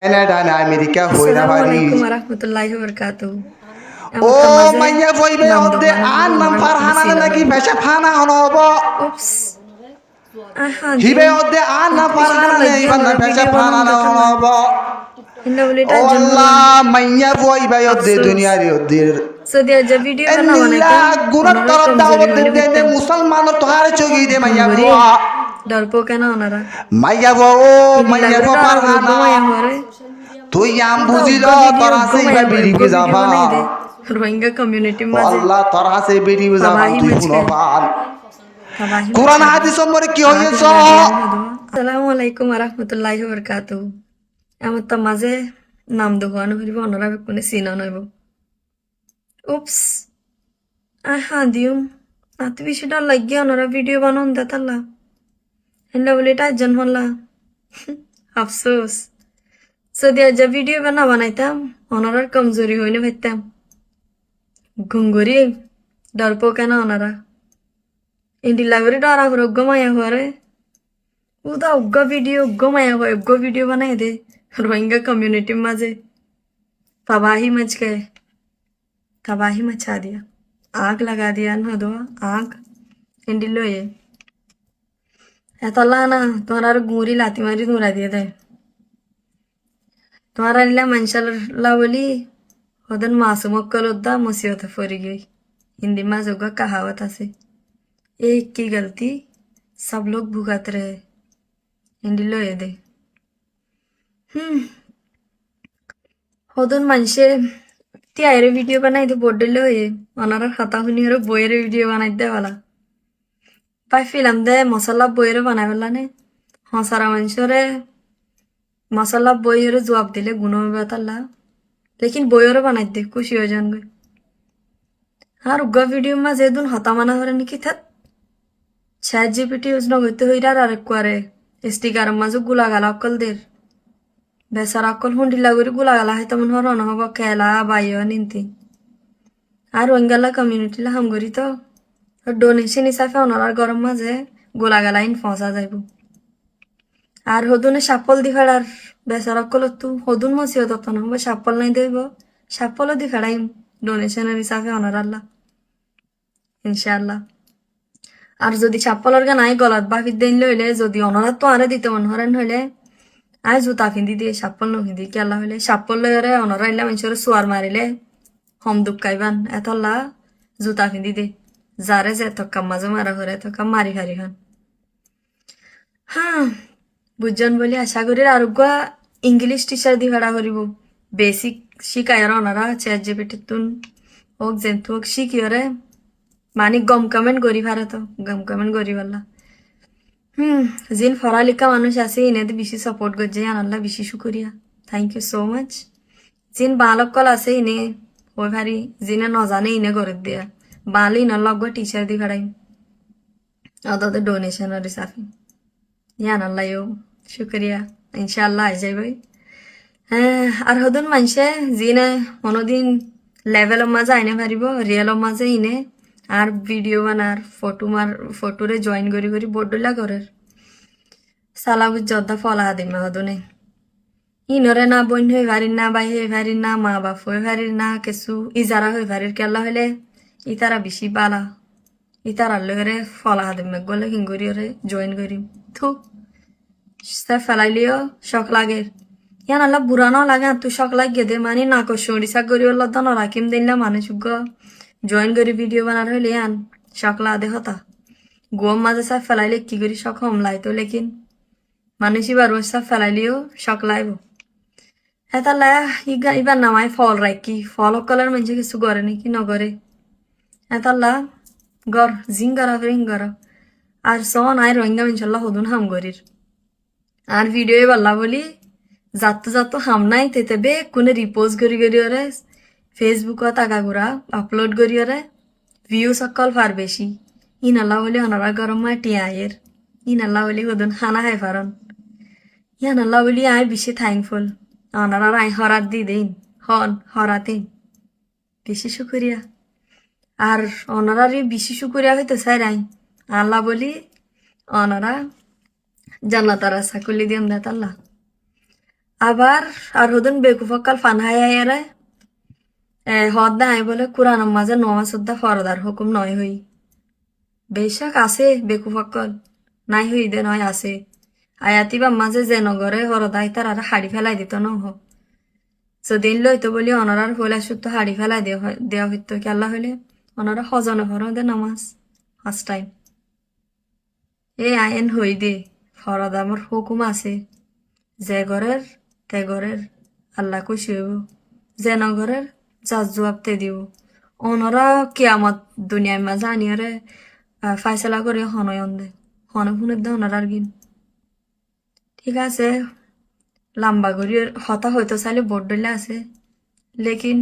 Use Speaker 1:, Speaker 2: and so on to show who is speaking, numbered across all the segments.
Speaker 1: Canada না America হইরা
Speaker 2: আসসালামু
Speaker 1: পারি
Speaker 2: আলাইকুম ওয়া বারাকাতুহু।
Speaker 1: ও
Speaker 2: আমার মাঝে
Speaker 1: মাইয়া বইবে
Speaker 2: নাম
Speaker 1: ওদে
Speaker 2: দোকানে
Speaker 1: আর নাম
Speaker 2: ওনারা
Speaker 1: ফারহানা
Speaker 2: বেশি
Speaker 1: নাকি
Speaker 2: নয়।
Speaker 1: বেশা ফানা হনব
Speaker 2: উপস
Speaker 1: হিবে ওদে আর নাম
Speaker 2: এত বেশি ডর
Speaker 1: ফারহানা নেই
Speaker 2: লাগিয়ে
Speaker 1: বান্দা
Speaker 2: ওনারা
Speaker 1: বেশা
Speaker 2: ভিডিও
Speaker 1: ফানা
Speaker 2: বানান
Speaker 1: না
Speaker 2: দেখালা
Speaker 1: হনব
Speaker 2: হিন্দা বলে
Speaker 1: ও
Speaker 2: এটা জন হলা
Speaker 1: আল্লাহ মাইয়া বইবে ওদে
Speaker 2: আফসোস
Speaker 1: দুনিয়ার ওদে
Speaker 2: সৌদি আরব ভিডিও বানা
Speaker 1: এনিল্লা
Speaker 2: বানাইতাম
Speaker 1: গুনার
Speaker 2: ওনারা
Speaker 1: তরফ
Speaker 2: কমজোরি
Speaker 1: দাওয়াত
Speaker 2: হইনে
Speaker 1: দে দে
Speaker 2: হইতাম
Speaker 1: মুসলমান তোহারে চগি দে মাইয়া
Speaker 2: গুঙ্গরি
Speaker 1: বুয়া
Speaker 2: ডরপো কেন ওনারা
Speaker 1: মাইয়া বো ও
Speaker 2: হিন্দিলা
Speaker 1: মাইয়া
Speaker 2: করে
Speaker 1: বো
Speaker 2: ডরা করে
Speaker 1: ফারহানা
Speaker 2: ঘুমাইয়া হরে
Speaker 1: তুই আম
Speaker 2: উদা
Speaker 1: বুঝিল
Speaker 2: উগ্র ভিডিও
Speaker 1: তোরা সেইবা
Speaker 2: ঘুমাইয়া হরে
Speaker 1: বিড়ি
Speaker 2: উগ্র ভিডিও
Speaker 1: যাবা
Speaker 2: বানাই দে রোহিঙ্গা কমিউনিটির
Speaker 1: ও
Speaker 2: মাঝে
Speaker 1: আল্লাহ তোরা সেই বিড়ি যাবা
Speaker 2: তাবাহি
Speaker 1: তুই
Speaker 2: মচকে
Speaker 1: শুনবান
Speaker 2: তাবাহি
Speaker 1: কোরআন
Speaker 2: মচা
Speaker 1: হাদিস সম্পর্কে কি
Speaker 2: আগ
Speaker 1: হয়েছ
Speaker 2: লাগা দিয়ান হদোয়া আসসালামু আলাইকুম ওয়া রাহমাতুল্লাহি ওয়া বারাকাতুহু আমার তো মাঝে নাম দোকান হইব অনরা কোনে সিনা নইব উপস দিউম আতে বেশি ডর লাগিয়া অনরা ভিডিও বানান দেতাল্লা হেন্ডা বলে এটা জন্ম হল্লা আফসোস সৌদি আরব ভিডিও বানাইতাম অনরার কমজোরি হইনে ভাইতাম ঘুঙ্গুরি ডরপো কেন অনরা ইন্ডিলা করে ডরা করে উগ্গ মায়া হরে উদা উগ্গ মায়া হয় উগ্গ ভিডিও বানাই দে रोहिंग्या कम्युनिटी माजे तबाही मच गए तबाही मचा दिया आग लगा दिया ना दो आग इंडिलो ये ऐतला ना तुम्हारा गुरी लाती मारी दूरा दिया दे तुम्हारा नीला मंशला बोली उधर मासूम कल उदा मुसीबत फरी गई हिंदी में जोगा कहावत ऐसे एक की गलती सब लोग भुगत रहे इंडिलो ये दे হদন মানুষে তিয়ারে ভিডিও বানাই দে বডলে হয়ে ওনারা হাতা শুনি আর বইয়ের ভিডিও বানাই দে বলা পাই ফিলাম দে মশলা বইয়ের বানাই পেলা নে হসারা মানুষরে মশলা বইয়ের জবাব দিলে গুণ বেতাল্লা লেকিন বইয়েরও বানাই দে খুশি হয়ে যান গই আর উগা ভিডিও মা যেদিন হতা মানা হরে নাকি থাক চ্যাট জিপিটি ইউজ নগইতে হইরার আরেক করে স্টিকার মাঝে গুলা গালা অকল দের বেচারা অকল হুন্ডিলা করে গুলা গালা হয় তেমন হর নহব খেলা বাইও নিন্তি আর রোহিঙ্গালা কমিউনিটিলা হামগরি তো ডোনেশন হিসাবে ওনার গরম মাঝে গোলা গালা ইন ফসা যাইব আর হদুনে সাপল দি ফেড়ার বেচারা অকল তু হদুন মসিও তত নহব সাপল নাই দেব সাপলও দি ফেড়াইম ডোনেশনের হিসাবে ওনার আল্লাহ ইনশাআল্লাহ আর যদি সাপলের গান আই গলাত বাফির দিন লইলে যদি অনরা তো আরে দিতে মন হরেন হইলে আই জুতা ফিন্দি দিয়ে সাপল নফিন্দি কি আল্লাহ হইলে সাপল লইরে অনরা ইল্লা মানুষের সোয়ার মারিলে হম দুঃখাইবান এতলা জুতা ফিন্দি দে যারে যে তক্কা মাঝে মারা হরে তক্কা মারি হারি খান হ্যাঁ বুঝজন বলি আশা করি আরোগ্য ইংলিশ টিচার দি ভাড়া করিব বেসিক শিকায় ওনারা চ্যাট জিপিটি তুন হোক যেন্তু হোক শিখিওরে মানে গম কমেন্ট করি ভারে তো গম কমেন্ট করি বললা যিন পড়ালেখা মানুষ আছে ইনাতে বেশি সাপোর্ট করছে আনাল্লাহ বেশি শুকরিয়া থ্যাংক ইউ সো মাচ যিন বালকল আছে ইনে ওই ভারি যিনে নজানে ইনে করে দিয়া বালি ইনার লগ টিচার দি ভাড়াই অত ডোনেশনের হিসাবে আনাল্লাহ শুকরিয়া ইনশাআল্লাহ আই যাইবই আর হদুন মানুষে যিনে কোনোদিন লেভেলের মাঝে আইনে পারিব রিয়েলের মাঝে ইনে আর ভিডিও বানার ফটোরে জয়েন করি বডলা করের সালা বুঝা ফলা দিমা হদনে ইনরে না বইন হয়ে ভারির না বাই হয়ে ভারির না মা বাপ হয়ে ভারির না কিছু ইজারা হয়ে ভারির কেলা হইলে ইতারা বেশি বালা ইতারার লগে ফলা দিমে গলে হিঙ্গুরি ওরে জয়েন করিম থু সে ফেলাইলিও শখ লাগে ইয়ান আল্লাহ বুড়া না লাগে তুই শখ লাগিয়ে দে মানে না করছো রিসা করি ওল্লা তো রাখিম দিন মানুষ জয়েন করি ভিডিও বানার হইলে আন সকলা দে হতা গোম মাঝে সব ফেলাইলে কি করি শখ হমলাই তো লেকিন মানুষই বার সব ফেলাইলেও শখ লাইব এতালা ইবার নামায় ফল রাখি ফল সকলের মানুষ কিছু করে নাকি নগরে এতাল্লা গর জিং গরা ফিরিং গর আর সন আয় রোহিঙ্গা ইনশাল্লাহ হদুন হাম গরির আর ভিডিও বললা বলি যাতো হাম নাই তেতে বে কোনে রিপোজ করি ওরে ফেসবুকত আগাগুড়া আপলোড করি ওরে ভিউ সকল ফার বেশি ইনাল্লা বলি অনারা গরম মায় টিয়ায়ের ইনাল্লা বলি হদুন হানা হাই ফারন ইয়ানাল্লা বলি আয় বেশি থ্যাঙ্কফুল অনারা আই হরাত দি দিন হরাতে বেশি শুকরিয়া আর অনারার বেশি শুকরিয়া হইতে চাই রাই আল্লাহ বলি অনারা জান্নাতার আশা করলি দিন দেত আল্লাহ আবার আর হদন বেকুফকাল ফান হায়ারে হদ নাই বলে কোরআনের মাঝে নমাজ উদ্দা ফরদার হুকুম নয় হই বেশক আছে বেকুফকাল নাই হই দে নয় আছে আয়াতি বা মাঝে যে নগরে হরদাই তার আর হাড়ি ফেলাই দিত ন হোক যদিন লইতো বলি অনরার হলে সুতো হাড়ি ফেলাই দেওয়া হইতো কি আল্লাহ হইলে অনরা হজনে হর দে নামাজ ফার্স্ট টাইম এ আইন হই দে ফরদ আমার হুকুম আছে যে ঘরের তে ঘরের আল্লাহ খুশি হইব যে নগরের যা জবাব তে দিব অনরা কিয়ামত দুনিয়ার মাঝে আনিয়ারে ফাইসলা করে হনয়ন দে হন শুনে দে অনরার গিন ঠিক আছে লম্বা করির হতা হইতো চাইলে বোর্ড ডলে আছে লেকিন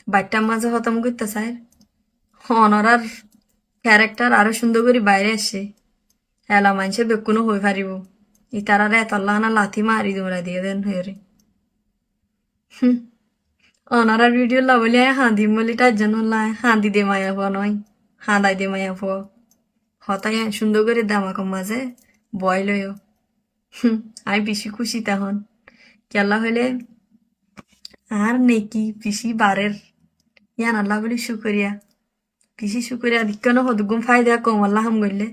Speaker 2: বাচ্চার মাঝে হতম করতে চাই অনরার ক্যারেক্টার আরো সুন্দর করে বাইরে আসে এলা মানুষে বেকুনো হয়ে পারিব ইতারা এতল্লাহ না লাথি মারি দৌড়া দিয়ে দেন হয়ে অনারার ভিডিও লাবলি হাঁদিম বলি তার জন্য লাই হাঁদি দে মায়া ফুয়া নয় হাঁদাই দে মায়া ফুয়া হতাই সুন্দর করে দামাকম মাঝে বয় লয় আমি বেশি খুশি তখন কেলা হইলে আর নেকি পিসি বারের ইয়ান আল্লাহ বলি শুকরিয়া পিসি শুকরিয়া দিক্কনো হদুগুম ফায়দা কম আল্লাহ হাম গইলে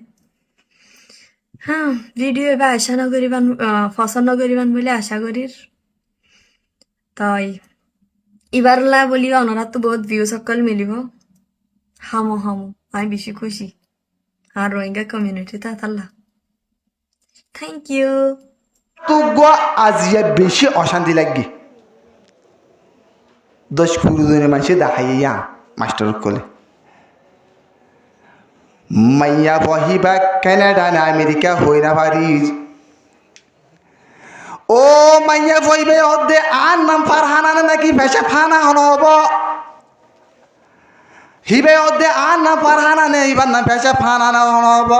Speaker 2: হ্যাঁ ভিডিও এবার আশা নগরিবান পছন্দ করিবান বলে আশা করির তাই এবারলা বলি অনরা তো বহুত ভিউ সকল মিলিব হামো হামো আমি বেশি খুশি আর রোহিঙ্গা কমিউনিটি তা আল্লাহ থ্যাংক ইউ
Speaker 1: তো আজিয়া বেশি অশান্তি লাগি 10-15 দিনের মানুষে দেখাইয়া মাস্টার কলে মাইয়া বহিবা কানাডা না আমেরিকা হই না পারিস ও মাইয়া বইবে অদে আর নাম ফারহানা নাকি পেশা ফানা হনব হিবে অদে আর নাম ফারহানা নেই এবার নাম পেশা ফানা না হনব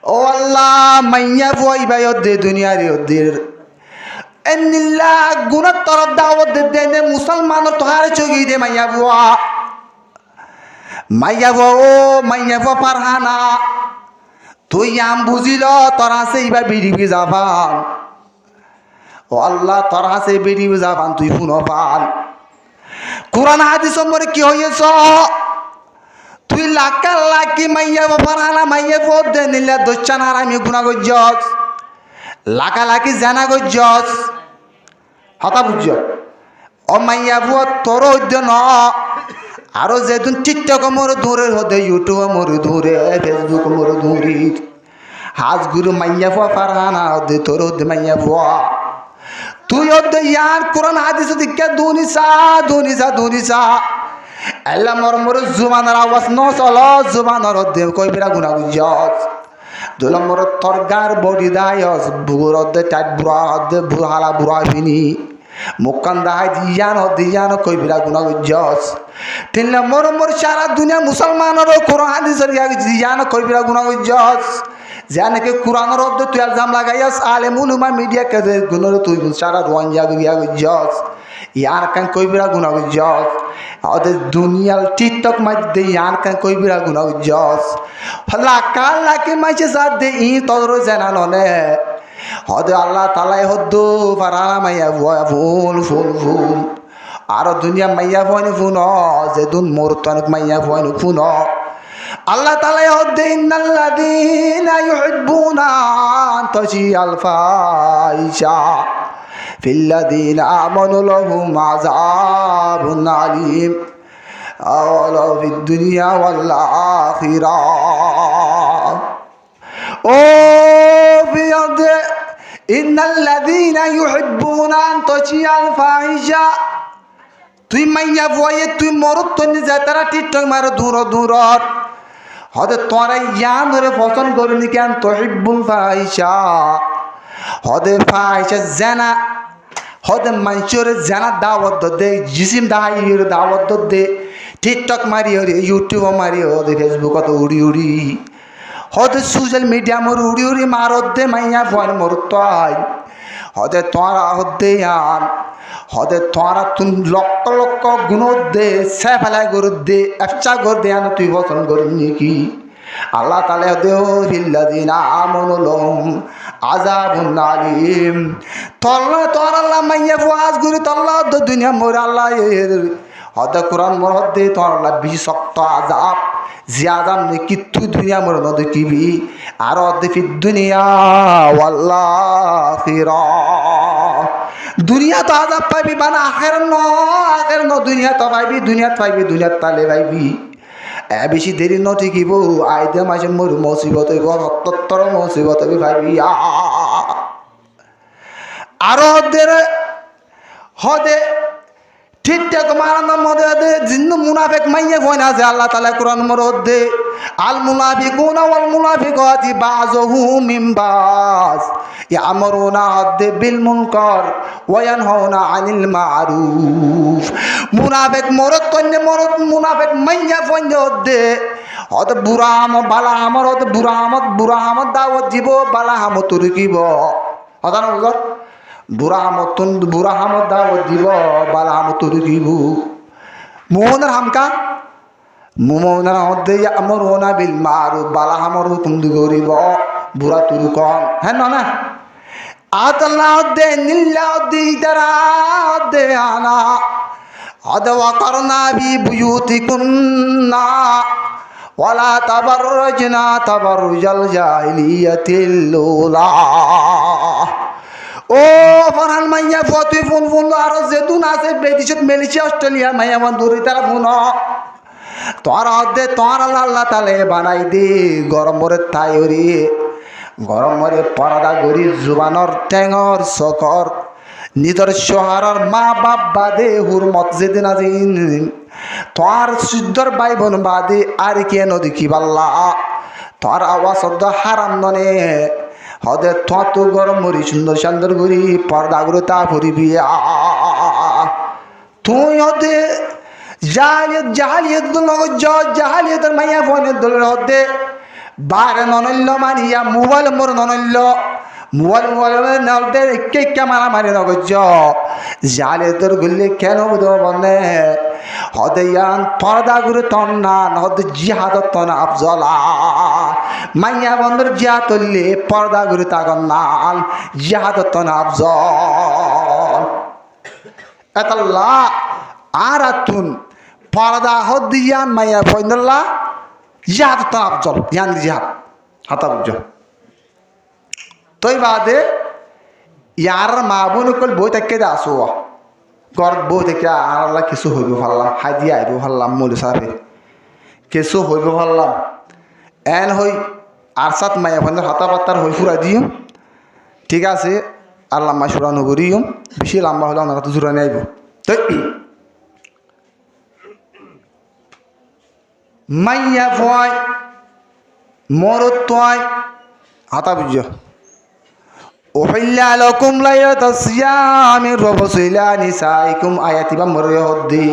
Speaker 1: ও আল্লাহ মাইয়া বইবে অদে দুনিয়ার অদের এনিল্লা গুণার তরফ দাওয়াত দে মুসলমানের তোহারে চগি দে মাইয়া বুয়া ও মাইয়া বুয়া ফারহানা তুই আম বুঝিল তোরা সে এবার বিড়িবি যাবান ও আল্লাহ তোর হাসে বেরি যাবান তুই শুনো পান কোরআন হাদিস মরে কি হয়েছ তুই লাকা লাকি মাইয়া ফারহানা মাইয়া পদ দে নিলে দচ্চানার আমি গুণা গজ্জস লাকা লাকি জানা গজ্জস হতা বুঝছ ও মাইয়া বুয়া তোর হদ্য ন আরো যেদিন টিকটক মোর দূরে হদে ইউটিউব মোর দূরে ফেসবুক মোর দূরে হাজ গুরু মাইয়া বুয়া ফারহানা হদে তোর হদে মাইয়া বুয়া তুই হদে ইয়ার কোরআন হাদিস দিকে দুনিসা আল্লাহ মোর জুবানের আওয়াজ ন চল জুবানের হদে কই বিরা গুণা গুজস দুল মোর তরগার বডি দায়স বুগুর হদে টাইট বুড়া হদে বুড়ালা বুড়া বিনি মুকান দাই ইয়ান হদে ইয়ান কই বিরা গুণা গুজস তিন মোর সারা দুনিয়া মুসলমানের কোরআন হাদিসের ইয়ান কই বিরা গুণা গুজস জানে কোরআনের অর্ধে তুই আলজাম লাগাইয়াস আলেমুল উমা মিডিয়া কে গুণরে তুই সারা রোয়াঞ্জা গিয়া গজস ইয়ার কান কইবিরা গুণা গজস ওদের দুনিয়াল টিকটক মাইদে ইয়ার কান কইবিরা গুণা গজস লাকা লাকি মাইছে সাদ দে ই তোর জানা ননে হদে আল্লাহ তালাই হদ্দু ফারানা মাইয়া ফুল আর দুনিয়া মাইয়া ফোন ফুন যে দুন মোর তনক মাইয়া ফোন ফুন আল্লাহ তাআলা হদে ইন্নাল্লাযীনা ইউহিব্বুনা আন তাশিয়াল ফাহিশা ফিল্লাযীনা আমানু লাহুম আযাবুন আলীম আওয়ালা ফিদ দুনিয়া ওয়াল আখিরাহ ও বিয়াদে ইন্নাল্লাযীনা ইউহিব্বুনা আন তাশিয়াল ফাহিশা তুই মাইয়া বয়ে তুই মরত তনি যায় তারা টিকটক মারো দূর হদে তোরা ইয়ান ধরে পছন্দ করিনি কেন তহিব্বুল ফাহিশা হদে ফাহিশা জানা হদে মানুষের জানা দাওয়াত দে জিসিম দাহাইয়ের দাওয়াত দে টিকটক মারি হরে ইউটিউব মারি হদে ফেসবুক তো উড়ি হদে সোশ্যাল মিডিয়া মোর উড়ি মারত দে মাইয়া ফোন মরত হদে তোরা হদে ইয়ান হদে তোরা তুই লক্ষ লক্ষ গুণ দে সে ফেলায় গরু দে একটা গর দে আনো তুই বচন করি কি আল্লাহ তাআলা হদে ফিল্লাযীনা আমানু লাহুম আযাবুন আলীম তোর আল্লাহ মাইয়া ফুয়াজ গুরি তোল্লা দুনিয়া মোর আল্লাহ হদ কোরআন মোর হদে তোর আল্লাহ বেশি শক্ত আযাব জিয়াদাম নে কিত্তু দুনিয়া মোর ন দেখিবি আর হদে ফি দুনিয়া ওয়াল আখিরা দুনিয়া তো আযাব পাইবি বানা আখির ন দুনিয়া তো পাইবি দুনিয়াত পাইলে পাইবি বেশি দেরি ন ঠিকিব আইদে মাসে মোর মুসিবত হইব সত্তর মুসিবত হইবি ভাইবি আরো হদে ঠিকঠাক মারানোর মধ্যে জিন্ন মুনাফিক মাইয়ে ফোন আছে আল্লাহ তাআলা কোরআন মধ্যে আল মুনাফিকুনা ওয়াল মুনাফিকাতি বাযুহুম মিন বায ইয়ামুরুনা বিল মুনকার ওয়া ইয়ানহাউনা আনিল মারুফ মুনাফিক মরদ কন্যা মরদ মুনাফিক মাইয়া ফোন দে অত বুড়া আম বালা আমার অত বুড়া আমত দাওয়াত দিব বালা আমত রকিব অদান উজর বুড়া হামত দাওয়াত দিব বালা হামত দিব মোহনের হামকা মোহনের মধ্যে আমরুনা বিল মারুফ বালা হামর হুকুম করিব বুড়া তুরু কম হ্যাঁ না আল্লাহ দে নিল্লা দে ইদারা দে আনা হদ ওয়াকারনা বি বুয়ুতিকুন্না ওয়ালা তাবাররুজনা তাবাররুজাল জাহিলিয়াতিল উলা ও ফরহান মাইয়া ফতুই ফোন আর যেদুন আছে বিদেশত মালয়েশিয়া অস্ট্রেলিয়া মাইয়া বন্ধুরি তারা ফোন তোর হদে তোর আল্লাহ তালে বানাই দে গরমরে তাইরি গরমরে পরদা গরি জুবানর টেঙর চকর নিজের শহরের মা বাপ বাদে হুরমত যেদিন আজিন তোর সিদ্ধর ভাই বোন বাদে আর কে নদী কি বাল্লা তোর আওয়াজ হারাম ননে হদে তো গরম মরি সুন্দর করি পর্দা গুলো তা ফুরিবি তুই হদে জাহালিয়তের মাইয়া ফোনের দলের হদে বারে ননল্য মানিয়া মোবাইল মোর ননল্য মোবাইল নলতে কে মারামারি নগজ জাহালিয়তের গুলি কেন বুধ বনে হদে ইয়ান পর্দা গুলো তন না হদে জিহাদত তন আফজলা মাইয়া বন্ধুর জিয়া তল্লি পর্দা গুলো তাগন নাল জিহাদত তন আফজল এতাল্লাহ আর আতুন পর্দা হদিয়ান মাইয়া বন্ধুল্লাহ জিহাদত তন আফজল ইয়ান জিহাদ হাতা বুঝ তৈ বাদে ইয়ার মা বোন কল বই থেকে আসো ঘর বই থেকে আর আল্লাহ কিছু হইব ভাল্লাম হাদিয়া আইব ভাল্লাম মৌল সাহেব কিছু হইব ভাল্লাম এন হই আর সাত মাইয়া বন্ধুর হাতা পাত্তার হই ফুরা দিও ঠিক আছে আর লাম্বা সুরা নগরিও বেশি লম্বা হলে ওনারা তো জোরানি আইব তো মাইয়া ফয় মরত তয় হাতা বুঝ ওহিল্লা লাকুম লাইলাতাস সিয়ামি রাফাসু ইলা নিসাইকুম আয়াতি বা মরে হদ্দি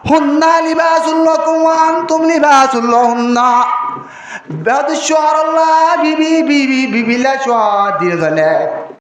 Speaker 1: হুন্না লিবাসুল লাকুম ওয়া আনতুম লিবাসুল লাহুন্না বাদ শাহরুল্লাহ বিবি লা শাহদিন